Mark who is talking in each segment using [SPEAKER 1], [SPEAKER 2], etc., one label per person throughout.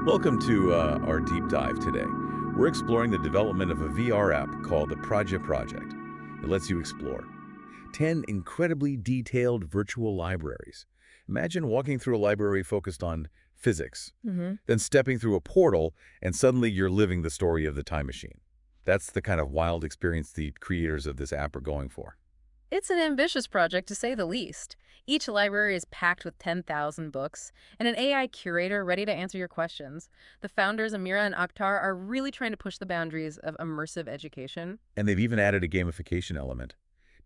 [SPEAKER 1] Welcome to our deep dive today. We're exploring the development of a VR app called the Prajña Project. It lets you explore 10 incredibly detailed virtual libraries. Imagine walking through a library focused on physics, then stepping through a portal, and suddenly you're living the story of the time machine. That's the kind of wild experience the creators of this app are going for.
[SPEAKER 2] It's an ambitious project, to say the least. Each library is packed with 10,000 books and an AI curator ready to answer your questions. The founders, Amira and Akhtar, are really trying to push the boundaries of immersive education.
[SPEAKER 1] And they've even added a gamification element.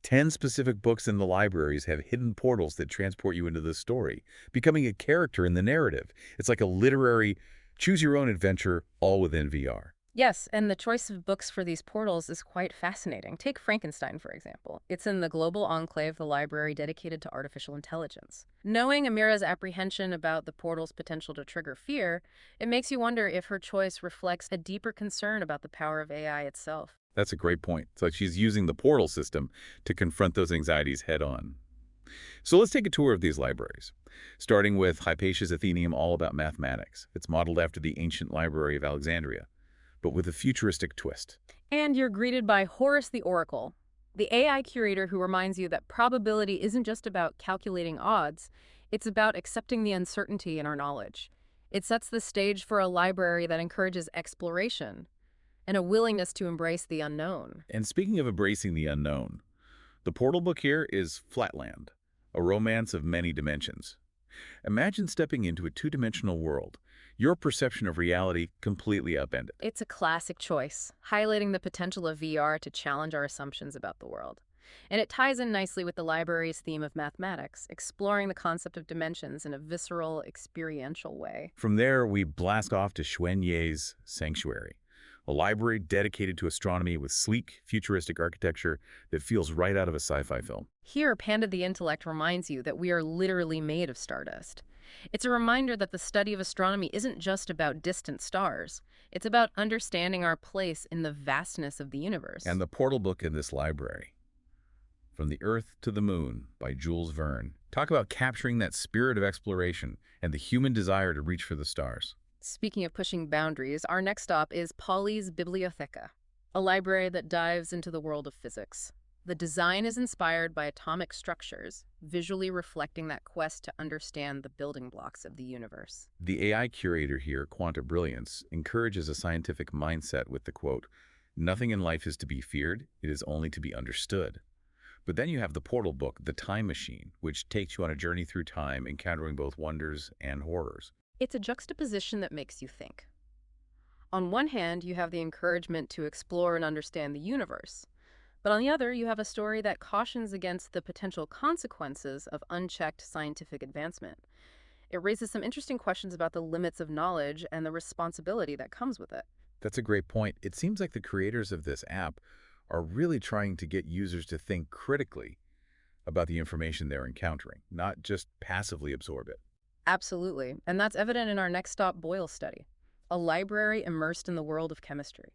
[SPEAKER 1] 10 specific books in the libraries have hidden portals that transport you into the story, becoming a character in the narrative. It's like a literary choose-your-own-adventure, all within VR.
[SPEAKER 2] Yes, and the choice of books for these portals is quite fascinating. Take Frankenstein, for example. It's in the global enclave, the library dedicated to artificial intelligence. Knowing Amira's apprehension about the portal's potential to trigger fear, it makes you wonder if her choice reflects a deeper concern about the power of AI itself.
[SPEAKER 1] That's a great point. It's like she's using the portal system to confront those anxieties head-on. So let's take a tour of these libraries, starting with Hypatia's Athenaeum, all about mathematics. It's modeled after the ancient library of Alexandria, but with a futuristic twist.
[SPEAKER 2] And you're greeted by Horus the Oracle, the AI curator who reminds you that probability isn't just about calculating odds, it's about accepting the uncertainty in our knowledge. It sets the stage for a library that encourages exploration and a willingness to embrace the unknown.
[SPEAKER 1] And speaking of embracing the unknown, the portal book here is Flatland, a romance of many dimensions. Imagine stepping into a two-dimensional world, your perception of reality completely upended.
[SPEAKER 2] It's a classic choice, highlighting the potential of VR to challenge our assumptions about the world. And it ties in nicely with the library's theme of mathematics, exploring the concept of dimensions in a visceral, experiential way.
[SPEAKER 1] From there, we blast off to Xuan Ye's Sanctuary, a library dedicated to astronomy with sleek, futuristic architecture that feels right out of a sci-fi film.
[SPEAKER 2] Here, Panda the Intellect reminds you that we are literally made of stardust. It's a reminder that the study of astronomy isn't just about distant stars. It's about understanding our place in the vastness of the universe.
[SPEAKER 1] And the portal book in this library, From the Earth to the Moon by Jules Verne. Talk about capturing that spirit of exploration and the human desire to reach for the stars.
[SPEAKER 2] Speaking of pushing boundaries, our next stop is Pauli's Bibliotheca, a library that dives into the world of physics. The design is inspired by atomic structures, visually reflecting that quest to understand the building blocks of the universe.
[SPEAKER 1] The AI curator here, Quanta Brilliance, encourages a scientific mindset with the quote, "Nothing in life is to be feared, it is only to be understood." But then you have the portal book, The Time Machine, which takes you on a journey through time, encountering both wonders and horrors.
[SPEAKER 2] It's a juxtaposition that makes you think. On one hand, you have the encouragement to explore and understand the universe. But on the other, you have a story that cautions against the potential consequences of unchecked scientific advancement. It raises some interesting questions about the limits of knowledge and the responsibility that comes with it.
[SPEAKER 1] That's a great point. It seems like the creators of this app are really trying to get users to think critically about the information they're encountering, not just passively absorb it.
[SPEAKER 2] Absolutely. And that's evident in our next stop, Boyle study, a library immersed in the world of chemistry.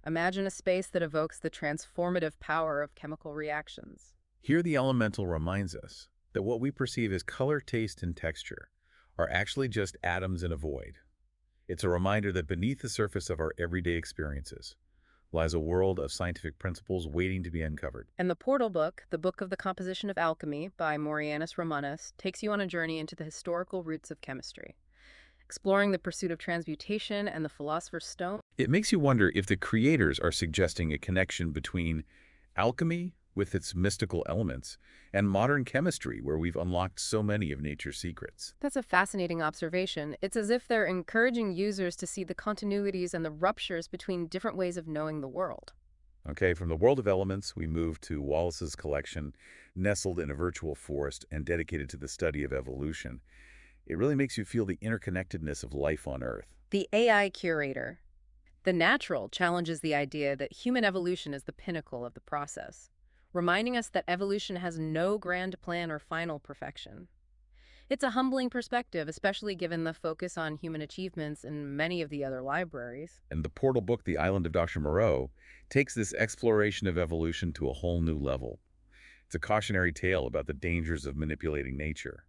[SPEAKER 2] Imagine a space that evokes the transformative power of chemical reactions.
[SPEAKER 1] Here, the elemental reminds us that what we perceive as color, taste, and texture are actually just atoms in a void. It's a reminder that beneath the surface of our everyday experiences lies a world of scientific principles waiting to be uncovered.
[SPEAKER 2] And the Portal Book, the Book of the Composition of Alchemy by Maurianus Romanus, takes you on a journey into the historical roots of chemistry, exploring the pursuit of transmutation and the philosopher's stone.
[SPEAKER 1] It makes you wonder if the creators are suggesting a connection between alchemy, with its mystical elements, and modern chemistry, where we've unlocked so many of nature's secrets.
[SPEAKER 2] That's a fascinating observation. It's as if they're encouraging users to see the continuities and the ruptures between different ways of knowing the world.
[SPEAKER 1] Okay, from the world of elements, we move to Wallace's collection, nestled in a virtual forest and dedicated to the study of evolution. It really makes you feel the interconnectedness of life on Earth.
[SPEAKER 2] The AI curator. The natural challenges the idea that human evolution is the pinnacle of the process, reminding us that evolution has no grand plan or final perfection. It's a humbling perspective, especially given the focus on human achievements in many of the other libraries.
[SPEAKER 1] And the portal book, The Island of Dr. Moreau, takes this exploration of evolution to a whole new level. It's a cautionary tale about the dangers of manipulating nature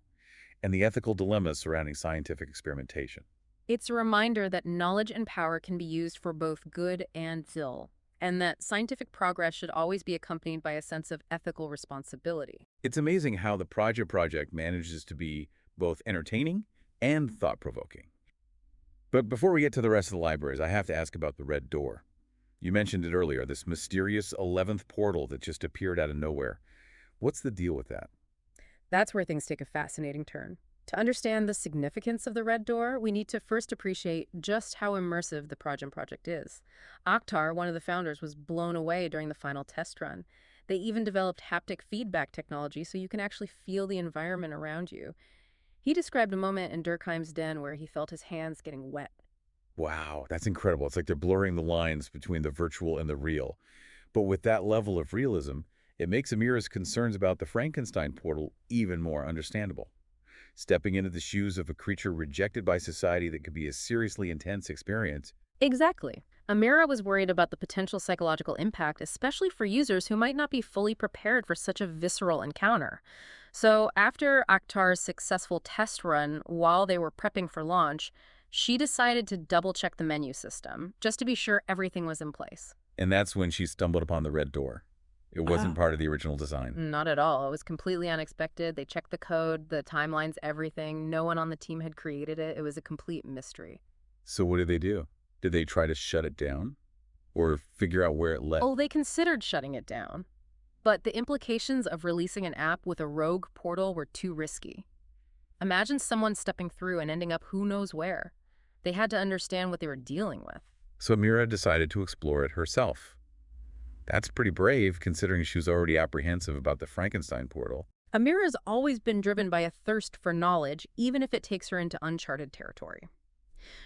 [SPEAKER 1] and the ethical dilemmas surrounding scientific experimentation.
[SPEAKER 2] It's a reminder that knowledge and power can be used for both good and ill, and that scientific progress should always be accompanied by a sense of ethical responsibility.
[SPEAKER 1] It's amazing how the Prajña Project manages to be both entertaining and thought-provoking. But before we get to the rest of the libraries, I have to ask about the Red Door. You mentioned it earlier, this mysterious 11th portal that just appeared out of nowhere. What's the deal with that?
[SPEAKER 2] That's where things take a fascinating turn. To understand the significance of the Red Door, we need to first appreciate just how immersive the Prajna Project is. Akhtar, one of the founders, was blown away during the final test run. They even developed haptic feedback technology so you can actually feel the environment around you. He described a moment in Durkheim's den where he felt his hands getting wet.
[SPEAKER 1] Wow, that's incredible. It's like they're blurring the lines between the virtual and the real. But with that level of realism, it makes Amira's concerns about the Frankenstein portal even more understandable. Stepping into the shoes of a creature rejected by society that could be a seriously intense experience.
[SPEAKER 2] Exactly. Amira was worried about the potential psychological impact, especially for users who might not be fully prepared for such a visceral encounter. So after Akhtar's successful test run, while they were prepping for launch, she decided to double-check the menu system, just to be sure everything was in place.
[SPEAKER 1] And that's when she stumbled upon the Red Door. It wasn't
[SPEAKER 2] Oh.
[SPEAKER 1] part of the original design.
[SPEAKER 2] Not at all. It was completely unexpected. They checked the code, the timelines, everything. No one on the team had created it. It was a complete mystery.
[SPEAKER 1] So what did they do? Did they try to shut it down? Or figure out where it led?
[SPEAKER 2] Oh, they considered shutting it down. But the implications of releasing an app with a rogue portal were too risky. Imagine someone stepping through and ending up who knows where. They had to understand what they were dealing with.
[SPEAKER 1] So Mira decided to explore it herself. That's pretty brave, considering she was already apprehensive about the Frankenstein portal.
[SPEAKER 2] Amira's always been driven by a thirst for knowledge, even if it takes her into uncharted territory.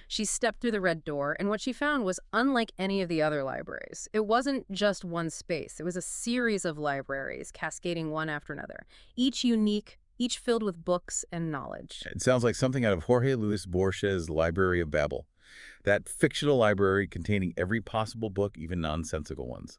[SPEAKER 2] She stepped through the Red Door, and what she found was unlike any of the other libraries. It wasn't just one space. It was a series of libraries, cascading one after another, each unique, each filled with books and knowledge.
[SPEAKER 1] It sounds like something out of Jorge Luis Borges' Library of Babel. That fictional library containing every possible book, even nonsensical ones.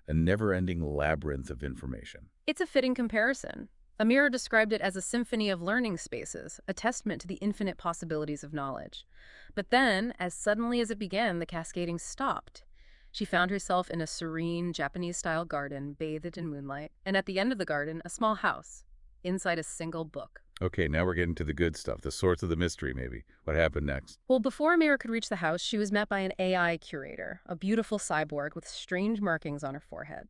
[SPEAKER 1] A never-ending labyrinth of information.
[SPEAKER 2] It's a fitting comparison. Amira described it as a symphony of learning spaces, a testament to the infinite possibilities of knowledge. But then, as suddenly as it began, the cascading stopped. She found herself in a serene, Japanese-style garden, bathed in moonlight, and at the end of the garden, a small house, inside a single book.
[SPEAKER 1] Okay, now we're getting to the good stuff, the source of the mystery, maybe. What happened next?
[SPEAKER 2] Well, before Amira could reach the house, she was met by an AI curator, a beautiful cyborg with strange markings on her forehead.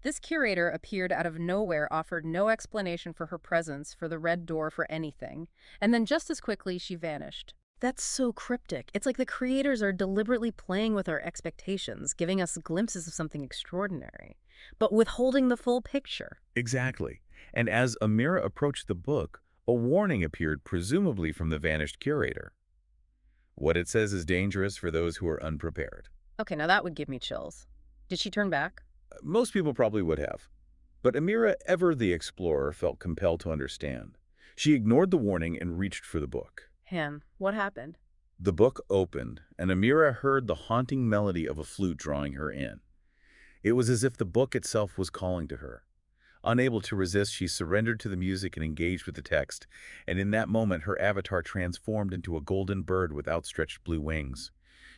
[SPEAKER 2] This curator appeared out of nowhere, offered no explanation for her presence, for the Red Door, for anything, and then just as quickly she vanished. That's so cryptic. It's like the creators are deliberately playing with our expectations, giving us glimpses of something extraordinary, but withholding the full picture.
[SPEAKER 1] Exactly. And as Amira approached the book, a warning appeared, presumably from the vanished curator. What it says is dangerous for those who are unprepared.
[SPEAKER 2] Okay, now that would give me chills. Did she turn back?
[SPEAKER 1] Most people probably would have. But Amira, ever the explorer, felt compelled to understand. She ignored the warning and reached for the book.
[SPEAKER 2] Han, what happened?
[SPEAKER 1] The book opened, and Amira heard the haunting melody of a flute drawing her in. It was as if the book itself was calling to her. Unable to resist, she surrendered to the music and engaged with the text, and in that moment her avatar transformed into a golden bird with outstretched blue wings.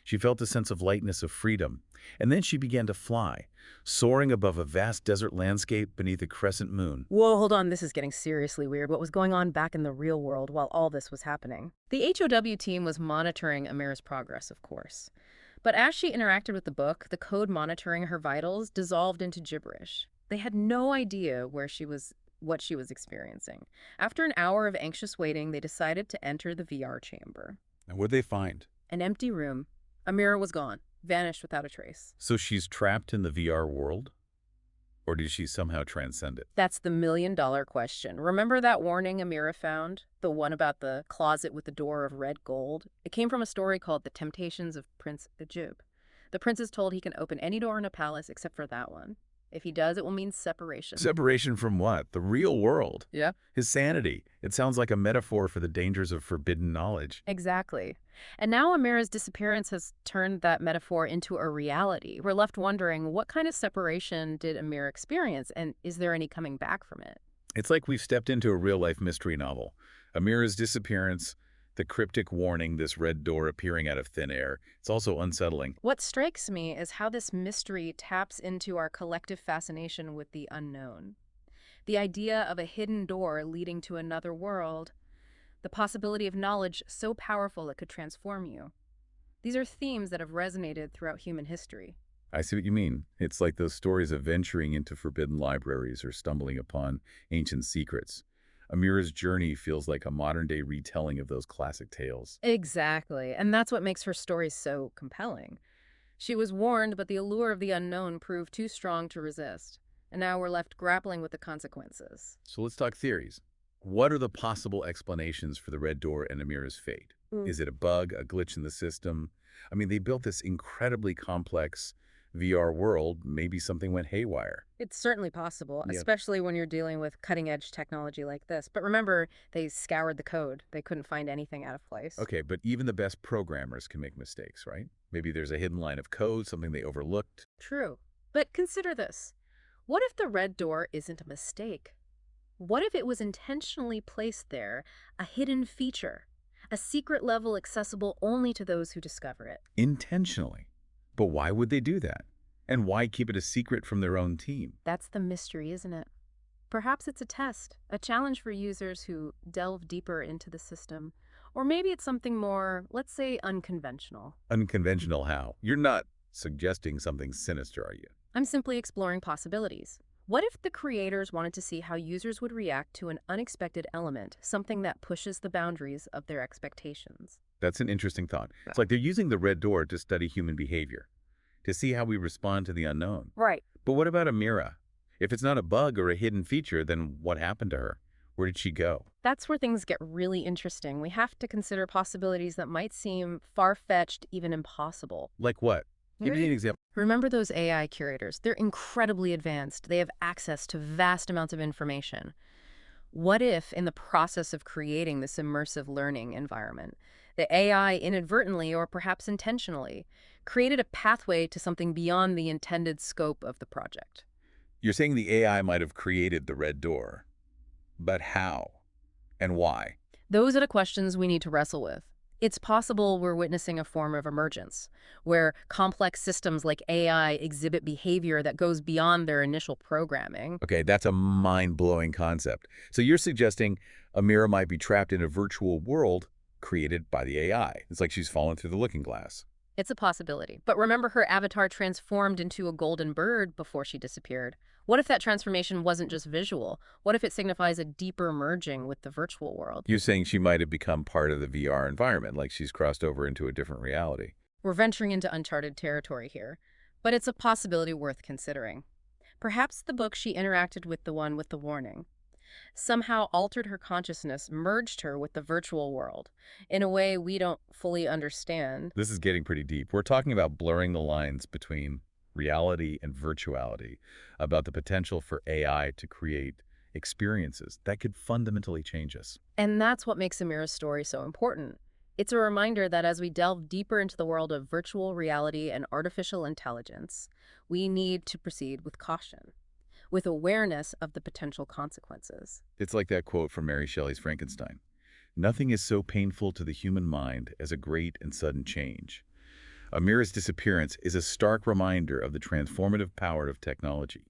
[SPEAKER 1] She felt a sense of lightness, of freedom, and then she began to fly, soaring above a vast desert landscape beneath a crescent moon.
[SPEAKER 2] Whoa, hold on, this is getting seriously weird. What was going on back in the real world while all this was happening? The HOW team was monitoring Amira's progress, of course. But as she interacted with the book, the code monitoring her vitals dissolved into gibberish. They had no idea what she was experiencing. After an hour of anxious waiting, they decided to enter the VR chamber.
[SPEAKER 1] And what did they find?
[SPEAKER 2] An empty room. Amira was gone, vanished without a trace.
[SPEAKER 1] So she's trapped in the VR world? Or did she somehow transcend it?
[SPEAKER 2] That's the million-dollar question. Remember that warning Amira found? The one about the closet with the door of red gold? It came from a story called The Temptations of Prince Ajib. The prince is told he can open any door in a palace except for that one. If he does, it will mean separation.
[SPEAKER 1] Separation from what? The real world.
[SPEAKER 2] Yeah.
[SPEAKER 1] His sanity. It sounds like a metaphor for the dangers of forbidden knowledge.
[SPEAKER 2] Exactly. And now Amira's disappearance has turned that metaphor into a reality. We're left wondering, what kind of separation did Amira experience, and is there any coming back from it?
[SPEAKER 1] It's like we've stepped into a real-life mystery novel. Amira's disappearance, The cryptic warning, this red door appearing out of thin air, it's also unsettling.
[SPEAKER 2] What strikes me is how this mystery taps into our collective fascination with the unknown. The idea of a hidden door leading to another world, the possibility of knowledge so powerful it could transform you. These are themes that have resonated throughout human history.
[SPEAKER 1] I see what you mean. It's like those stories of venturing into forbidden libraries or stumbling upon ancient secrets. Amira's journey feels like a modern-day retelling of those classic tales.
[SPEAKER 2] Exactly, and that's what makes her story so compelling. She was warned, but the allure of the unknown proved too strong to resist. And now we're left grappling with the consequences.
[SPEAKER 1] So let's talk theories. What are the possible explanations for the red door and Amira's fate? Is it a bug, a glitch in the system? I mean, they built this incredibly complex VR world. Maybe something went haywire.
[SPEAKER 2] It's certainly possible,
[SPEAKER 1] Yeah.
[SPEAKER 2] especially when you're dealing with cutting-edge technology like this. But remember, they scoured the code. They couldn't find anything out of place.
[SPEAKER 1] Okay, but even the best programmers can make mistakes, right? Maybe there's a hidden line of code, something they overlooked.
[SPEAKER 2] True. But consider this. What if the red door isn't a mistake? What if it was intentionally placed there, a hidden feature, a secret level accessible only to those who discover it?
[SPEAKER 1] Intentionally. But why would they do that? And why keep it a secret from their own team?
[SPEAKER 2] That's the mystery, isn't it? Perhaps it's a test, a challenge for users who delve deeper into the system. Or maybe it's something more, let's say, unconventional.
[SPEAKER 1] Unconventional how? You're not suggesting something sinister, are you?
[SPEAKER 2] I'm simply exploring possibilities. What if the creators wanted to see how users would react to an unexpected element, something that pushes the boundaries of their expectations?
[SPEAKER 1] That's an interesting thought. It's like they're using the red door to study human behavior, to see how we respond to the unknown.
[SPEAKER 2] Right.
[SPEAKER 1] But what about Amira? If it's not a bug or a hidden feature, then what happened to her? Where did she go?
[SPEAKER 2] That's where things get really interesting. We have to consider possibilities that might seem far-fetched, even impossible.
[SPEAKER 1] Like what? Give me an example.
[SPEAKER 2] Remember those AI curators? They're incredibly advanced. They have access to vast amounts of information. What if, in the process of creating this immersive learning environment, the AI inadvertently, or perhaps intentionally, created a pathway to something beyond the intended scope of the project?
[SPEAKER 1] You're saying the AI might have created the red door, but how and why?
[SPEAKER 2] Those are the questions we need to wrestle with. It's possible we're witnessing a form of emergence, where complex systems like AI exhibit behavior that goes beyond their initial programming.
[SPEAKER 1] Okay, that's a mind-blowing concept. So you're suggesting Amira might be trapped in a virtual world created by the AI. It's like she's fallen through the looking glass.
[SPEAKER 2] It's a possibility. But remember, her avatar transformed into a golden bird before she disappeared. What if that transformation wasn't just visual? What if it signifies a deeper merging with the virtual world?
[SPEAKER 1] You're saying she might have become part of the VR environment, like she's crossed over into a different reality.
[SPEAKER 2] We're venturing into uncharted territory here, but it's a possibility worth considering. Perhaps the book she interacted with, the one with the warning, somehow altered her consciousness, merged her with the virtual world in a way we don't fully understand.
[SPEAKER 1] This is getting pretty deep. We're talking about blurring the lines between reality and virtuality, about the potential for AI to create experiences that could fundamentally change us.
[SPEAKER 2] And that's what makes Amira's story so important. It's a reminder that as we delve deeper into the world of virtual reality and artificial intelligence, we need to proceed with caution, with awareness of the potential consequences.
[SPEAKER 1] It's like that quote from Mary Shelley's Frankenstein. Nothing is so painful to the human mind as a great and sudden change. Amira's disappearance is a stark reminder of the transformative power of technology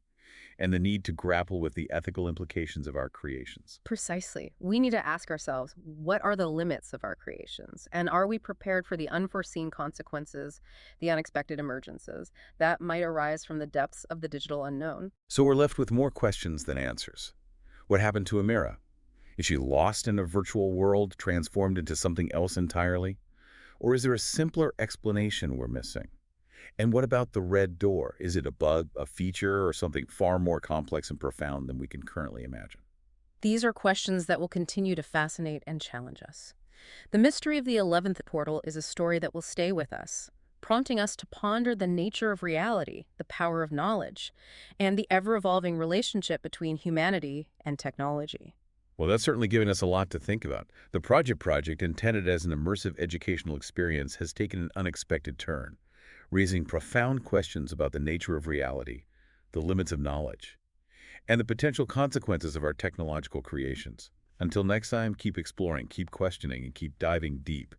[SPEAKER 1] and the need to grapple with the ethical implications of our creations.
[SPEAKER 2] Precisely. We need to ask ourselves, what are the limits of our creations? And are we prepared for the unforeseen consequences, the unexpected emergences that might arise from the depths of the digital unknown?
[SPEAKER 1] So we're left with more questions than answers. What happened to Amira? Is she lost in a virtual world, transformed into something else entirely? Or is there a simpler explanation we're missing? And what about the red door? Is it a bug, a feature, or something far more complex and profound than we can currently imagine?
[SPEAKER 2] These are questions that will continue to fascinate and challenge us. The mystery of the 11th portal is a story that will stay with us, prompting us to ponder the nature of reality, the power of knowledge, and the ever-evolving relationship between humanity and technology.
[SPEAKER 1] Well, that's certainly given us a lot to think about. The Prajña Project, intended as an immersive educational experience, has taken an unexpected turn, raising profound questions about the nature of reality, the limits of knowledge, and the potential consequences of our technological creations. Until next time, keep exploring, keep questioning, and keep diving deep.